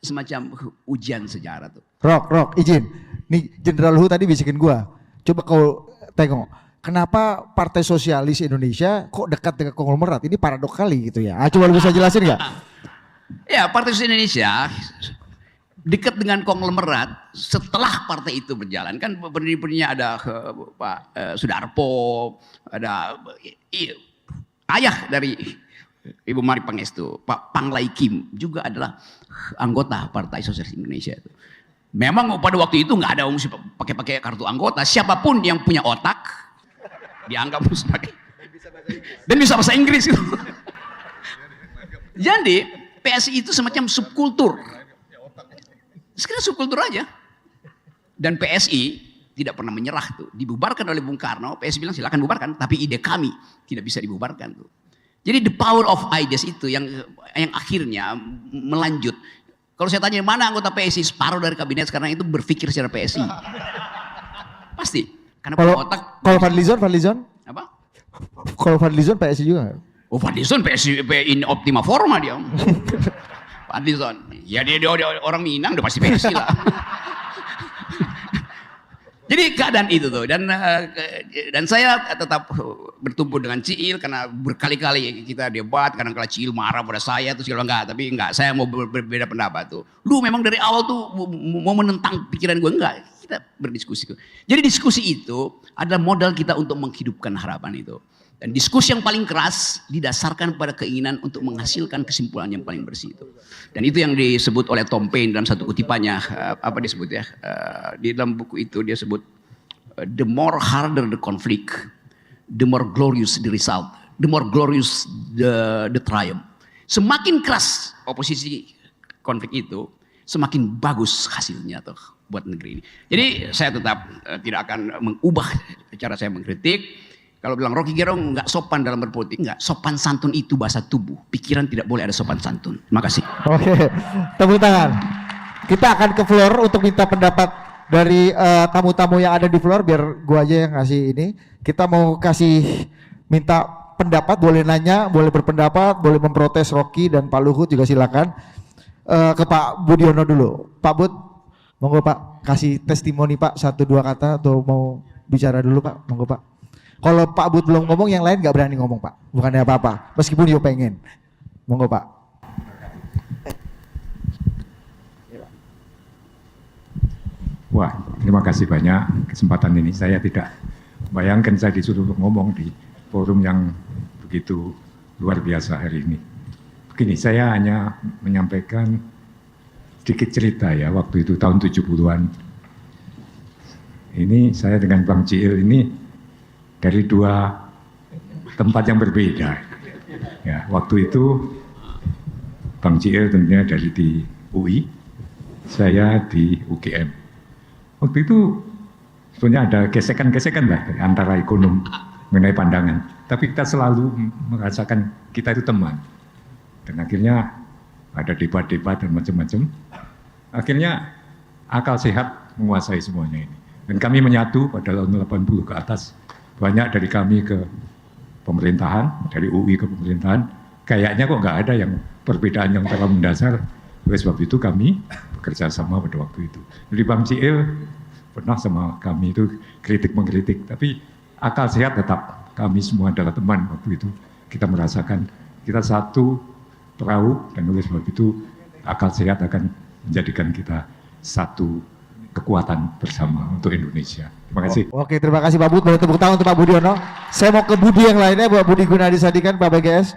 semacam ujian sejarah tuh. Rok, izin. Nih Jenderal Hu tadi bisikin gua. Coba kau tengok, kenapa Partai Sosialis Indonesia kok dekat dengan konglomerat? Ini paradok kali gitu ya. Coba lu bisa jelasin nggak? Ya, Partai Sosialis Indonesia dekat dengan konglomerat setelah partai itu berjalan. Kan pendiri-pendirinya ada Pak Sudarpo, ada ayah dari Ibu Mari Pangestu, Pak Panglai Kim juga adalah anggota Partai Sosialis Indonesia itu. Memang pada waktu itu nggak ada mesti pakai kartu anggota. Siapapun yang punya otak dianggap sebagai dan bisa bahasa Inggris gitu. Jadi PSI itu semacam subkultur. Sekarang subkultur aja. Dan PSI tidak pernah menyerah tuh. Dibubarkan oleh Bung Karno, PSI bilang silakan bubarkan, tapi ide kami tidak bisa dibubarkan tuh. Jadi the power of ideas itu yang akhirnya melanjut. Kalau saya tanya mana anggota PSI, separuh dari kabinet sekarang itu berpikir secara PSI. Pasti. Karena punya otak. Kalau Fadlizon? Apa? Kalau Fadlizon PSI juga nggak? Oh, Fadlizon PSI in optima forma dia. Fadlizon, ya dia orang Minang udah pasti PSI lah. Jadi keadaan itu tuh, dan saya tetap bertumpu dengan Ciil karena berkali-kali kita debat, kadang-kala Ciil marah pada saya terus bilang enggak, saya mau berbeda pendapat tuh. Lu memang dari awal tuh mau menentang pikiran gue, enggak, kita berdiskusi. Jadi diskusi itu adalah modal kita untuk menghidupkan harapan itu. Dan diskusi yang paling keras didasarkan pada keinginan untuk menghasilkan kesimpulan yang paling bersih itu. Dan itu yang disebut oleh Tom Paine dalam satu kutipannya, apa dia sebut ya, di dalam buku itu dia sebut, the more harder the conflict, the more glorious the result, the more glorious the triumph. Semakin keras oposisi konflik itu, semakin bagus hasilnya tuh buat negeri ini. Jadi saya tetap tidak akan mengubah cara saya mengkritik. Kalau bilang Rocky Gerung nggak sopan dalam berpolitik, nggak, sopan santun itu bahasa tubuh. Pikiran tidak boleh ada sopan santun. Terima kasih. Oke, tepuk tangan. Kita akan ke floor untuk minta pendapat dari tamu-tamu yang ada di floor, biar gua aja yang ngasih ini. Kita mau kasih minta pendapat, boleh nanya, boleh berpendapat, boleh memprotes Rocky dan Pak Luhut juga silakan. Ke Pak Budiono dulu. Pak Bud, monggo Pak, kasih testimoni Pak 1-2 kata atau mau bicara dulu Pak, monggo Pak. Kalau Pak Bud belum ngomong, yang lain nggak berani ngomong Pak. Bukannya apa-apa, meskipun dia pengen. Monggo Pak. Wah, terima kasih banyak kesempatan ini. Saya tidak bayangkan saya disuruh ngomong di forum yang begitu luar biasa hari ini. Begini, saya hanya menyampaikan sedikit cerita ya, waktu itu tahun 70-an. Ini saya dengan Bang Ciil ini dari dua tempat yang berbeda. Ya, waktu itu Bang Ciil tentunya dari di UI, saya di UGM. Waktu itu sebenarnya ada gesekan-gesekan lah antara ekonom mengenai pandangan. Tapi kita selalu merasakan kita itu teman. Dan akhirnya ada debat-debat dan macam-macam. Akhirnya akal sehat menguasai semuanya ini. Dan kami menyatu pada tahun 80 ke atas. Banyak dari kami ke pemerintahan, dari UI ke pemerintahan, kayaknya kok nggak ada yang perbedaan yang terlalu mendasar. Oleh sebab itu kami bekerja sama pada waktu itu. Jadi Bang Ciil pernah sama kami itu kritik-mengkritik, tapi akal sehat tetap kami semua adalah teman waktu itu. Kita merasakan kita satu perahu dan oleh sebab itu akal sehat akan menjadikan kita satu kekuatan bersama untuk Indonesia. Terima kasih. Oke, terima kasih Pak Bud. Boleh tepuk tangan untuk Pak Budiono. Saya mau ke Budi yang lainnya, Pak Budi Gunadi Sadikin, Pak BGS.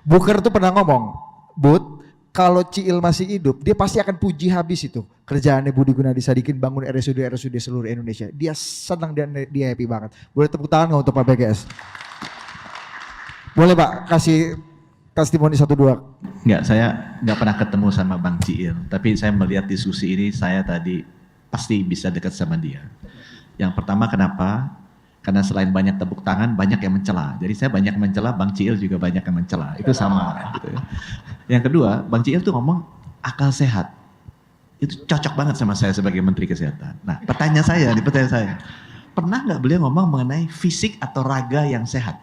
Booker tuh pernah ngomong, Bud, kalau Ciil masih hidup, dia pasti akan puji habis itu kerjaannya Budi Gunadi Sadikin bangun RSUD seluruh Indonesia. Dia senang dan dia happy banget. Boleh tepuk tangan nggak untuk Pak BGS? Boleh Pak, kasih testimoni 1-2. Enggak, saya nggak pernah ketemu sama Bang Ciil, tapi saya melihat diskusi ini, saya tadi pasti bisa dekat sama dia. Yang pertama kenapa? Karena selain banyak tepuk tangan, banyak yang mencela. Jadi saya banyak mencela, Bang Ciil juga banyak yang mencela. Itu sama. Gitu ya. Yang kedua, Bang Ciil tuh ngomong akal sehat. Itu cocok banget sama saya sebagai Menteri Kesehatan. Nah, pertanyaan saya, pernah nggak beliau ngomong mengenai fisik atau raga yang sehat?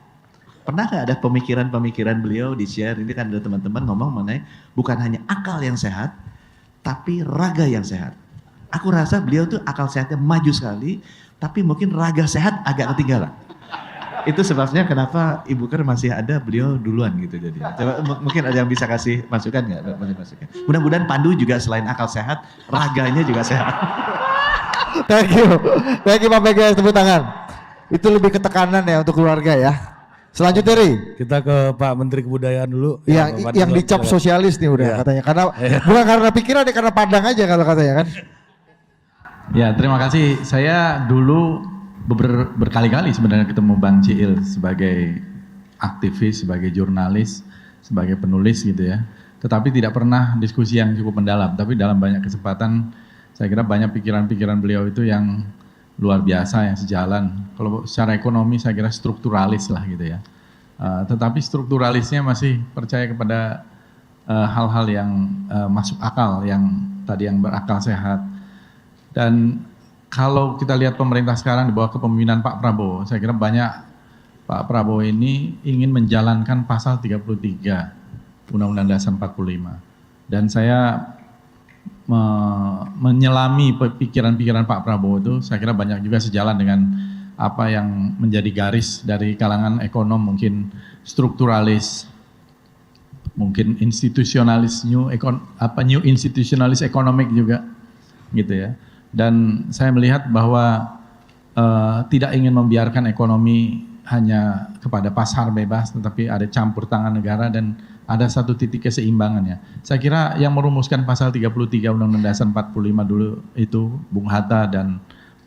Pernah nggak ada pemikiran-pemikiran beliau di share? Ini kan ada teman-teman ngomong mengenai bukan hanya akal yang sehat, tapi raga yang sehat. Aku rasa beliau tuh akal sehatnya maju sekali, tapi mungkin raga sehat agak ketinggalan. Itu sebabnya kenapa Ibu Ker masih ada, beliau duluan gitu jadi. Coba mungkin ada yang bisa kasih masukan nggak? Mudah-mudahan Pandu juga selain akal sehat, raganya juga sehat. Thank you Pak BGS, tepuk tangan. Itu lebih ke tekanan ya untuk keluarga ya. Selanjutnya Ri. Kita ke Pak Menteri Kebudayaan dulu. Yang dicap sosialis nih udah katanya. Karena bukan karena pikiran, karena pandang aja kalau katanya kan. Ya, terima kasih. Saya dulu berkali-kali sebenarnya ketemu Bang Ciil sebagai aktivis, sebagai jurnalis, sebagai penulis gitu ya. Tetapi tidak pernah diskusi yang cukup mendalam. Tapi dalam banyak kesempatan saya kira banyak pikiran-pikiran beliau itu yang luar biasa, yang sejalan. Kalau secara ekonomi saya kira strukturalis lah gitu ya. Tetapi strukturalisnya masih percaya kepada hal-hal yang masuk akal, yang tadi yang berakal sehat. Dan kalau kita lihat pemerintah sekarang di bawah kepemimpinan Pak Prabowo, saya kira banyak Pak Prabowo ini ingin menjalankan pasal 33 Undang-Undang Dasar 45. Dan saya menyelami pikiran-pikiran Pak Prabowo itu, saya kira banyak juga sejalan dengan apa yang menjadi garis dari kalangan ekonom, mungkin strukturalis, mungkin institusionalis, new institusionalis economic juga gitu ya. Dan saya melihat bahwa tidak ingin membiarkan ekonomi hanya kepada pasar bebas, tetapi ada campur tangan negara dan ada satu titik keseimbangannya. Saya kira yang merumuskan pasal 33 Undang-Undang Dasar 45 dulu itu Bung Hatta dan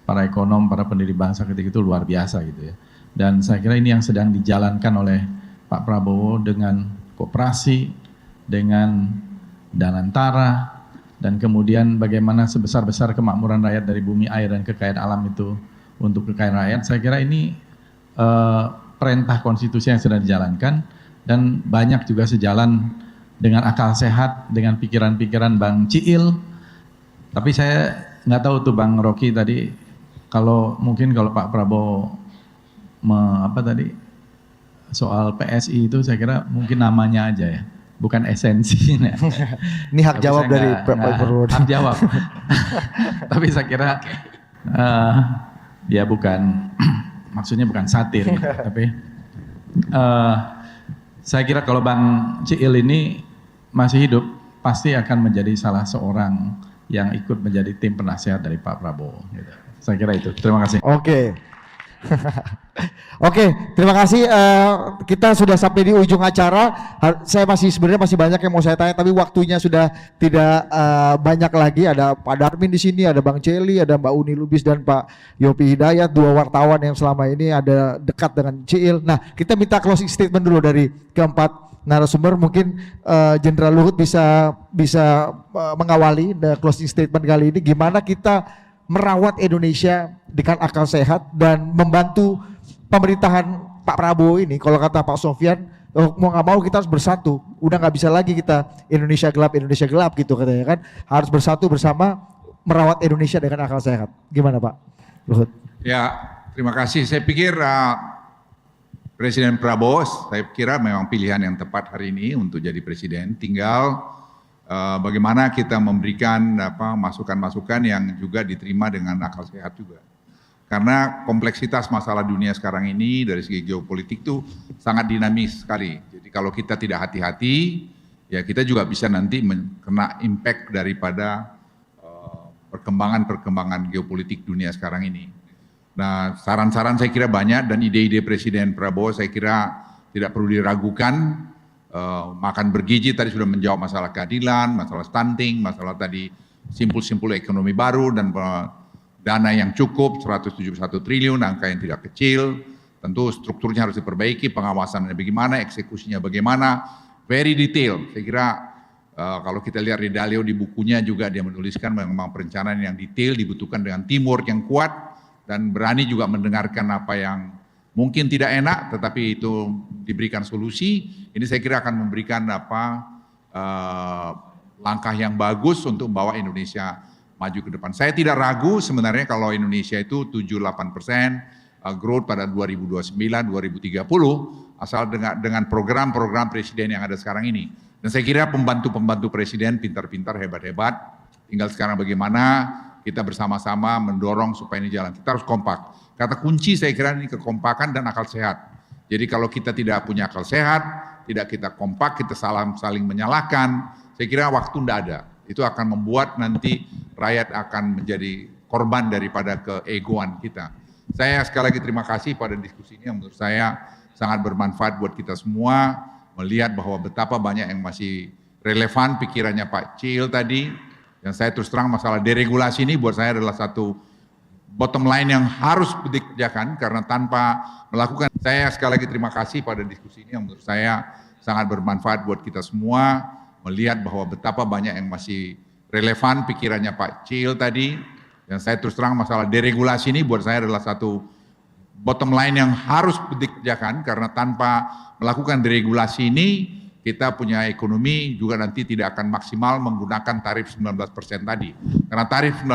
para ekonom, para pendiri bangsa ketika itu luar biasa gitu ya. Dan saya kira ini yang sedang dijalankan oleh Pak Prabowo dengan koperasi, dengan Danantara, dan kemudian bagaimana sebesar-besar kemakmuran rakyat dari bumi, air, dan kekayaan alam itu untuk kekayaan rakyat. Saya kira ini perintah konstitusi yang sedang dijalankan dan banyak juga sejalan dengan akal sehat, dengan pikiran-pikiran Bang Ciil. Tapi saya nggak tahu tuh Bang Rocky tadi, kalau Pak Prabowo soal PSI itu saya kira mungkin namanya aja ya, bukan esensinya. Ini hak jawab dari Pak Prabowo. Hak jawab. Tapi saya kira ya bukan, maksudnya bukan satir gitu. Tapi saya kira kalau Bang Ciil ini masih hidup, pasti akan menjadi salah seorang yang ikut menjadi tim penasehat dari Pak Prabowo. Gitu. Saya kira itu. Terima kasih. Oke. Oke, terima kasih. Kita sudah sampai di ujung acara. Saya sebenarnya masih banyak yang mau saya tanya, tapi waktunya sudah tidak banyak lagi. Ada Pak Darmin di sini, ada Bang Celi, ada Mbak Uni Lubis dan Pak Yopi Hidayat, dua wartawan yang selama ini ada dekat dengan Ciil. Nah, kita minta closing statement dulu dari keempat narasumber. Mungkin Jenderal Luhut bisa mengawali closing statement kali ini. Gimana kita merawat Indonesia dengan akal sehat dan membantu pemerintahan Pak Prabowo ini. Kalau kata Pak Sofyan, mau nggak mau kita harus bersatu. Udah nggak bisa lagi kita Indonesia gelap gitu katanya kan. Harus bersatu bersama merawat Indonesia dengan akal sehat. Gimana Pak Luhut? Ya, terima kasih. Saya pikir Presiden Prabowo, saya kira memang pilihan yang tepat hari ini untuk jadi presiden. Tinggal bagaimana kita memberikan masukan-masukan yang juga diterima dengan akal sehat juga. Karena kompleksitas masalah dunia sekarang ini dari segi geopolitik itu sangat dinamis sekali. Jadi kalau kita tidak hati-hati, ya kita juga bisa nanti kena impact daripada perkembangan geopolitik dunia sekarang ini. Nah, saran-saran saya kira banyak dan ide-ide Presiden Prabowo saya kira tidak perlu diragukan. Makan bergizi tadi sudah menjawab masalah keadilan, masalah stunting, masalah tadi simpul-simpul ekonomi baru dan dana yang cukup 171 triliun, angka yang tidak kecil. Tentu strukturnya harus diperbaiki, pengawasannya bagaimana, eksekusinya bagaimana, very detail. Saya kira kalau kita lihat Ridalio di bukunya juga dia menuliskan memang perencanaan yang detail dibutuhkan dengan teamwork yang kuat dan berani juga mendengarkan apa yang mungkin tidak enak tetapi itu diberikan solusi. Ini saya kira akan memberikan langkah yang bagus untuk membawa Indonesia maju ke depan. Saya tidak ragu sebenarnya kalau Indonesia itu 7-8% growth pada 2029-2030 asal dengan program-program presiden yang ada sekarang ini. Dan saya kira pembantu-pembantu presiden pintar-pintar, hebat-hebat. Tinggal sekarang bagaimana kita bersama-sama mendorong supaya ini jalan. Kita harus kompak. Kata kunci saya kira ini kekompakan dan akal sehat. Jadi kalau kita tidak punya akal sehat, tidak kita kompak, kita saling menyalahkan, saya kira waktu tidak ada. Itu akan membuat nanti rakyat akan menjadi korban daripada keegoan kita. Saya sekali lagi terima kasih pada diskusi ini yang menurut saya sangat bermanfaat buat kita semua, melihat bahwa betapa banyak yang masih relevan pikirannya Pak Cil tadi. Dan saya terus terang masalah deregulasi ini buat saya adalah satu bottom line yang harus dikerjakan karena tanpa melakukan, saya sekali lagi terima kasih pada diskusi ini yang menurut saya sangat bermanfaat buat kita semua, melihat bahwa betapa banyak yang masih relevan pikirannya Pak Cil tadi. Dan saya terus terang masalah deregulasi ini buat saya adalah satu bottom line yang harus dikerjakan karena tanpa melakukan deregulasi ini kita punya ekonomi juga nanti tidak akan maksimal menggunakan tarif 19% tadi. Karena tarif 19%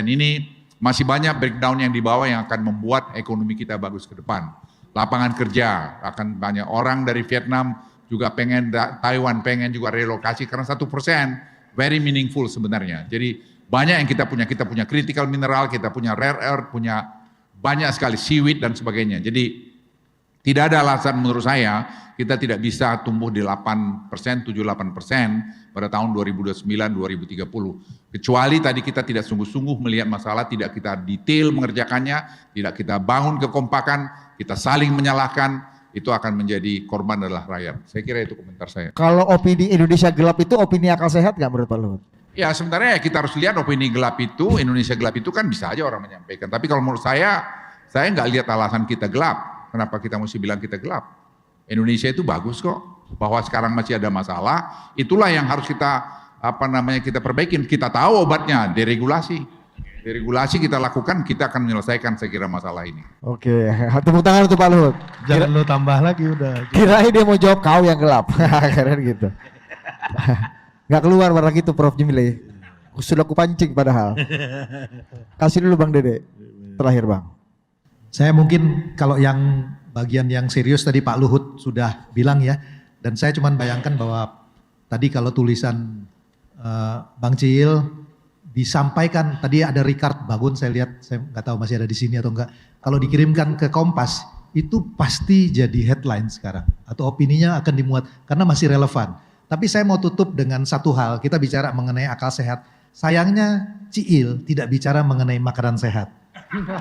ini masih banyak breakdown yang dibawa yang akan membuat ekonomi kita bagus ke depan. Lapangan kerja, akan banyak orang dari Vietnam juga pengen, Taiwan pengen juga relokasi karena 1% very meaningful sebenarnya. Jadi banyak yang kita punya critical mineral, kita punya rare earth, punya banyak sekali seaweed dan sebagainya. Jadi tidak ada alasan menurut saya kita tidak bisa tumbuh di 8%, 7-8% pada tahun 2029-2030. Kecuali tadi kita tidak sungguh-sungguh melihat masalah, tidak kita detail mengerjakannya, tidak kita bangun kekompakan, kita saling menyalahkan, itu akan menjadi korban adalah rakyat. Saya kira itu komentar saya. Kalau opini Indonesia gelap itu opini akal sehat nggak menurut Pak Luhut? Ya sebenarnya kita harus lihat opini gelap itu, Indonesia gelap itu kan bisa aja orang menyampaikan. Tapi kalau menurut saya nggak lihat alasan kita gelap. Kenapa kita mesti bilang kita gelap? Indonesia itu bagus kok. Bahwa sekarang masih ada masalah, itulah yang harus kita kita perbaikin. Kita tahu obatnya, deregulasi. Deregulasi kita lakukan, kita akan menyelesaikan saya kira masalah ini. Oke, tepuk tangan untuk Pak Luhut. Jangan lo tambah lagi udah. Kirain dia mau jawab kau yang gelap. Keren gitu. Nggak keluar warna gitu Prof Jimli. Sudah kupancing padahal. Kasih dulu Bang Dede. Terakhir Bang. Saya mungkin kalau yang bagian yang serius tadi Pak Luhut sudah bilang ya. Dan saya cuman bayangkan bahwa tadi kalau tulisan Bang Cil disampaikan, tadi ada Ricard Bagun saya lihat, saya nggak tahu masih ada di sini atau enggak. Kalau dikirimkan ke Kompas, itu pasti jadi headline sekarang. Atau opininya akan dimuat, karena masih relevan. Tapi saya mau tutup dengan satu hal, kita bicara mengenai akal sehat. Sayangnya Ciil tidak bicara mengenai makanan sehat.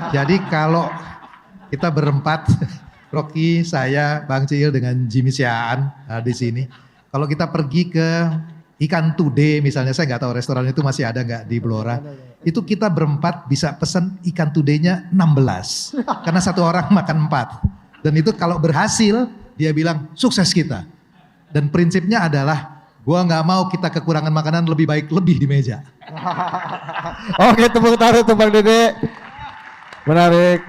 Jadi kalau kita berempat, Rocky, saya, Bang Ciil dengan Jimmy Siaan di sini. Kalau kita pergi ke Ikan Today misalnya, saya nggak tahu restoran itu masih ada nggak di Blora. Itu kita berempat bisa pesan ikan Today-nya 16. Karena satu orang makan 4. Dan itu kalau berhasil, dia bilang sukses kita. Dan prinsipnya adalah, gua nggak mau kita kekurangan makanan, lebih baik lebih di meja. Oke, tepuk tangan untuk Bang Dede. Menarik.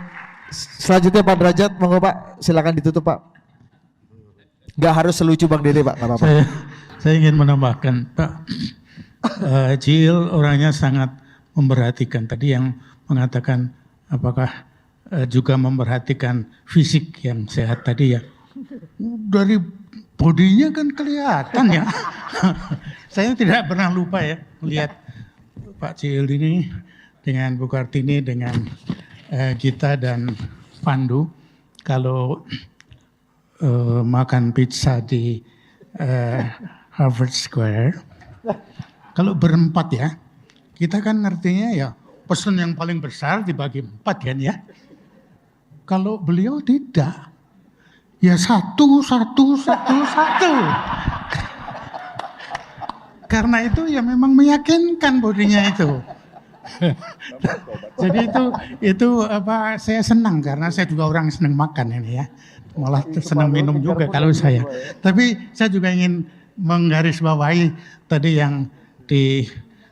Selanjutnya Pak Derajat, monggo Pak, silakan ditutup Pak. Nggak harus selucu Bang Dede Pak, nggak apa-apa. Saya ingin menambahkan Pak, Cil orangnya sangat memperhatikan. Tadi yang mengatakan apakah juga memperhatikan fisik yang sehat tadi ya. Dari bodinya kan kelihatan ya. Saya tidak pernah lupa ya melihat Pak Cil ini dengan Bu Kartini dengan kita dan Pandu kalau makan pizza di Harvard Square, kalau berempat ya, kita kan ngertinya ya pesan yang paling besar dibagi 4 kan ya. Kalau beliau tidak, ya satu. Karena itu ya memang meyakinkan bodinya itu. Jadi itu apa, saya senang karena saya juga orang senang makan ini ya. Malah senang minum juga kalau saya. Tapi saya juga ingin menggarisbawahi tadi yang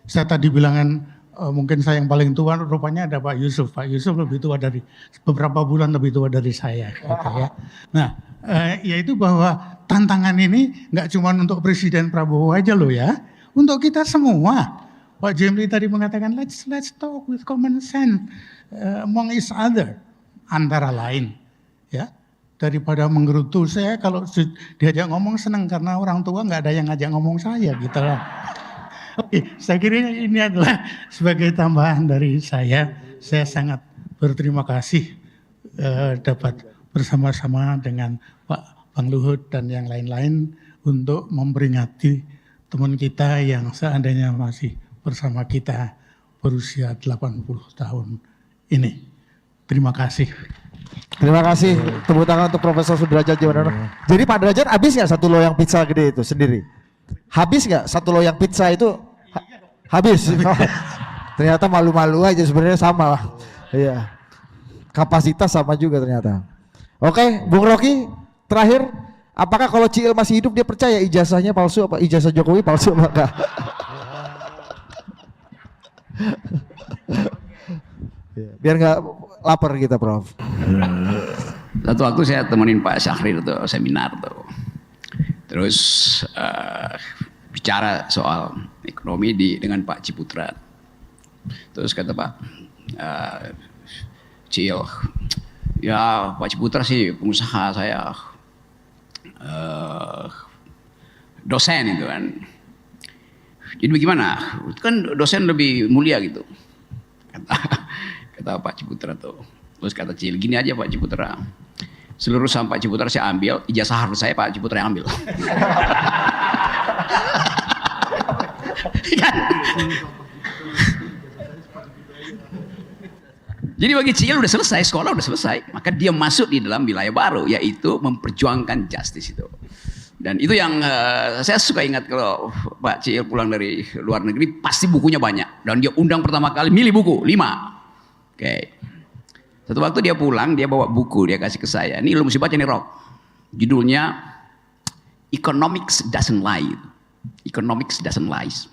saya tadi bilangan mungkin saya yang paling tua, rupanya ada Pak Yusuf. Pak Yusuf lebih tua dari beberapa bulan lebih tua dari saya gitu ya. Nah, yaitu bahwa tantangan ini nggak cuma untuk Presiden Prabowo aja loh ya, untuk kita semua. Pak Jimli tadi mengatakan let's talk with common sense among each other, antara lain ya. Daripada menggerutu, saya kalau diajak ngomong senang karena orang tua nggak ada yang ngajak ngomong saya gitu loh. Oke, saya kira ini adalah sebagai tambahan dari saya. Saya sangat berterima kasih dapat bersama-sama dengan Pak Bang Luhut dan yang lain-lain untuk memperingati teman kita yang seandainya masih bersama kita berusia 80 tahun ini. Terima kasih. Terima kasih, tepuk tangan untuk Profesor Sudrajat Djimanono. Jadi Pak Derajat habis nggak satu loyang pizza gede itu sendiri? Habis nggak satu loyang pizza itu? Habis. Ternyata malu-malu aja, sebenarnya sama lah. Iya. Kapasitas sama juga ternyata. Oke, Bung Rocky, terakhir, apakah kalau Ciil masih hidup dia percaya ijazahnya palsu apa ijazah Jokowi palsu apa enggak? Biar nggak lapar kita, Prof. Satu waktu saya temenin Pak Syahrir tuh seminar tuh. Terus bicara soal ekonomi dengan Pak Ciputra. Terus kata Pak Cil, ya Pak Ciputra sih pengusaha, saya dosen itu kan. Jadi bagaimana? Kan dosen lebih mulia gitu. Kata Pak Ciputra tuh. Terus kata Cil, gini aja Pak Ciputra. Seluruh saham Pak Ciputra saya ambil, ijazah Harvard saya Pak Ciputra yang ambil. Jadi bagi Cil udah selesai, sekolah udah selesai. Maka dia masuk di dalam wilayah baru, yaitu memperjuangkan justice itu. Dan itu yang saya suka ingat kalau Pak Cil pulang dari luar negeri, pasti bukunya banyak. Dan dia undang pertama kali milih buku, 5. Oke. Satu waktu dia pulang, dia bawa buku, dia kasih ke saya. Ini lu mesti baca nih, Rob. Judulnya Economics Doesn't Lie. Economics Doesn't Lies.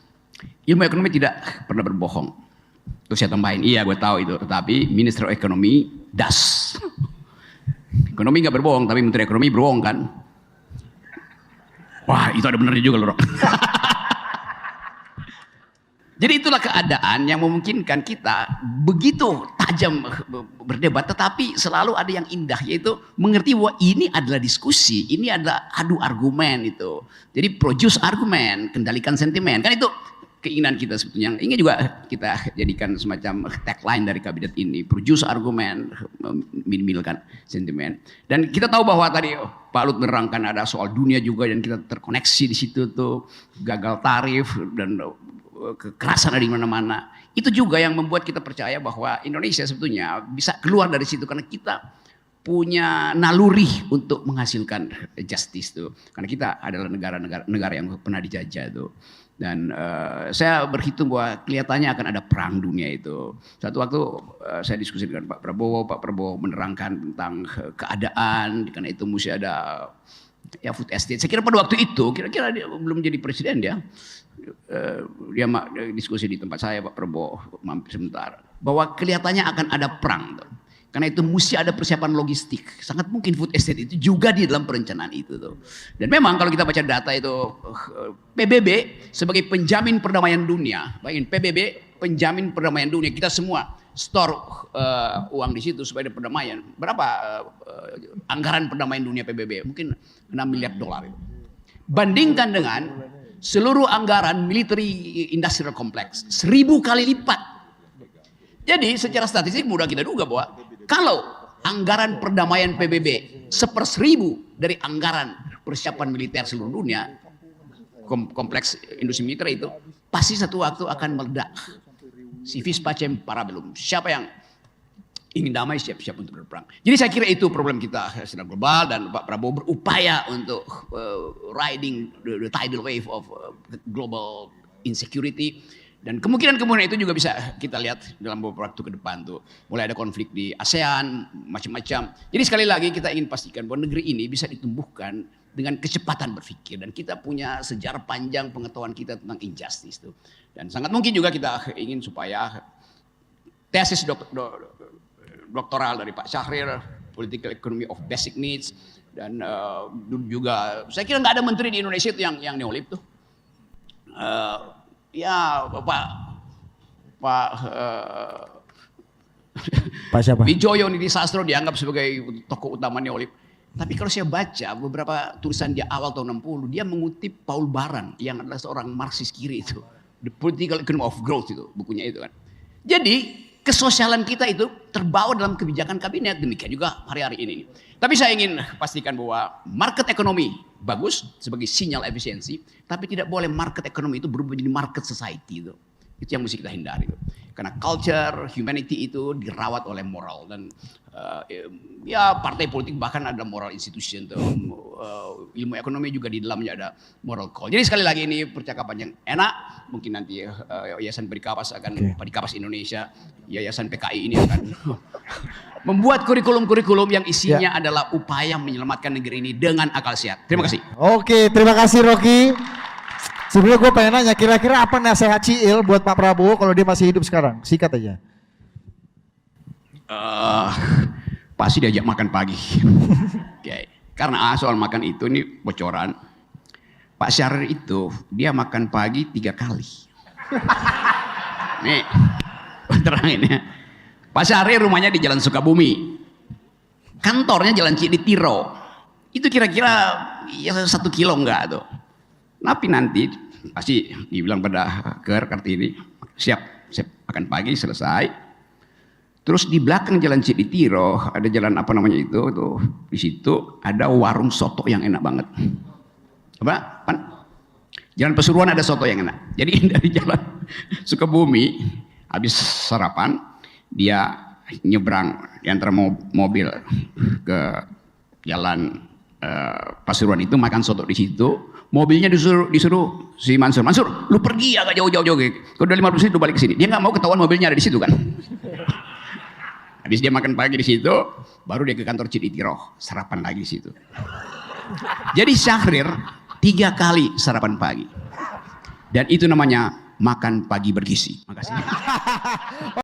Ilmu ekonomi tidak pernah berbohong. Terus saya tambahin, iya gue tahu itu. Tetapi Minister of Economy does. Ekonomi nggak berbohong, tapi Menteri Ekonomi berbohong kan? Wah, itu ada benernya juga loh, Rob. Jadi itulah keadaan yang memungkinkan kita begitu tajam berdebat, tetapi selalu ada yang indah, yaitu mengerti bahwa ini adalah diskusi, ini adalah adu argumen itu. Jadi produce argumen, kendalikan sentimen, kan itu keinginan kita sebetulnya. Ingin juga kita jadikan semacam tagline dari kabinet ini, produce argumen, minimalkan sentimen. Dan kita tahu bahwa tadi Pak Lut menerangkan ada soal dunia juga, dan kita terkoneksi di situ tuh, gagal tarif dan kekerasan ada di mana-mana. Itu juga yang membuat kita percaya bahwa Indonesia sebetulnya bisa keluar dari situ karena kita punya naluri untuk menghasilkan justice tuh. Karena kita adalah negara yang pernah dijajah tuh. Dan saya berhitung bahwa kelihatannya akan ada perang dunia itu. Satu waktu saya diskusi dengan Pak Prabowo menerangkan tentang keadaan, karena itu mesti ada ya food estate. Saya kira pada waktu itu, kira-kira dia belum jadi presiden dia diskusi di tempat saya, Pak Prabowo mampir sebentar, bahwa kelihatannya akan ada perang tuh. Karena itu mesti ada persiapan logistik. Sangat mungkin food estate itu juga di dalam perencanaan itu tuh. Dan memang kalau kita baca data itu, PBB sebagai penjamin perdamaian dunia, bayangin PBB penjamin perdamaian dunia, kita semua store uang di situ supaya ada perdamaian. Berapa anggaran perdamaian dunia PBB? Mungkin 6 miliar dolar itu. Bandingkan dengan seluruh anggaran military industrial complex, 1000 kali lipat. Jadi secara statistik mudah kita duga bahwa kalau anggaran perdamaian PBB 1/1000 dari anggaran persiapan militer seluruh dunia, kompleks industri militer itu pasti satu waktu akan meledak. Civis pacem parabellum. Siapa yang ingin damai siap-siap untuk berperang. Jadi saya kira itu problem kita secara global, dan Pak Prabowo berupaya untuk riding the tidal wave of global insecurity. Dan kemungkinan-kemungkinan itu juga bisa kita lihat dalam beberapa waktu ke depan tuh. Mulai ada konflik di ASEAN, macam-macam. Jadi sekali lagi kita ingin pastikan bahwa negeri ini bisa ditumbuhkan dengan kecepatan berpikir. Dan kita punya sejarah panjang pengetahuan kita tentang injustice tuh. Dan sangat mungkin juga kita ingin supaya tesis doktoral dari Pak Syahrir, Political Economy of Basic Needs. Dan juga saya kira nggak ada menteri di Indonesia itu yang neolib tuh. Ya Pak siapa? Wijoyo Nidi Sastro dianggap sebagai tokoh utama neolib. Tapi kalau saya baca beberapa tulisan dia awal tahun 60, dia mengutip Paul Baran yang adalah seorang Marxis kiri itu. The Political Economy of Growth itu, bukunya itu kan. Jadi kesosialan kita itu terbawa dalam kebijakan kabinet, demikian juga hari-hari ini. Tapi saya ingin pastikan bahwa market ekonomi bagus sebagai sinyal efisiensi, tapi tidak boleh market ekonomi itu berubah menjadi market society itu. Itu yang mesti kita hindari. Karena culture, humanity itu dirawat oleh moral, dan ya partai politik bahkan ada moral institution tuh. Ilmu ekonomi juga di dalamnya ada moral code. Jadi sekali lagi ini percakapan yang enak. Mungkin nanti Yayasan Perikapas akan Perikapas Indonesia, Yayasan PKI ini akan membuat kurikulum-kurikulum yang isinya adalah upaya menyelamatkan negeri ini dengan akal sehat. Terima kasih. Oke, terima kasih Rocky. Sebenarnya gue pengen nanya, kira-kira apa nasihat Ciil buat Pak Prabowo kalau dia masih hidup sekarang? Sikat aja. Pasti diajak makan pagi. Okay. Karena soal makan itu ini bocoran. Pak Syahrir itu dia makan pagi 3 kali. Nih, terangin ya. Pak Syahrir rumahnya di Jalan Sukabumi. Kantornya Jalan Ciditiro. Itu kira-kira ya 1 kilo enggak tuh. Tapi nanti pasti dibilang pada Kartini, siap makan pagi selesai. Terus di belakang Jalan Ciditiro ada jalan apa namanya itu tuh, di situ ada warung soto yang enak banget. Apa? Jalan Pesuruan ada soto yang enak. Jadi dari Jalan Sukabumi habis sarapan dia nyebrang di antara mobil ke Jalan Pasuruan itu makan soto di situ. Mobilnya disuruh si Mansur, lu pergi agak jauh-jauh. Kalau udah 15 menit lu balik ke sini. Dia nggak mau ketahuan mobilnya ada di situ kan. Habis dia makan pagi di situ, baru dia ke kantor Ciditiro, sarapan lagi di situ. Jadi Syahrir 3 kali sarapan pagi. Dan itu namanya makan pagi bergizi. Makasih.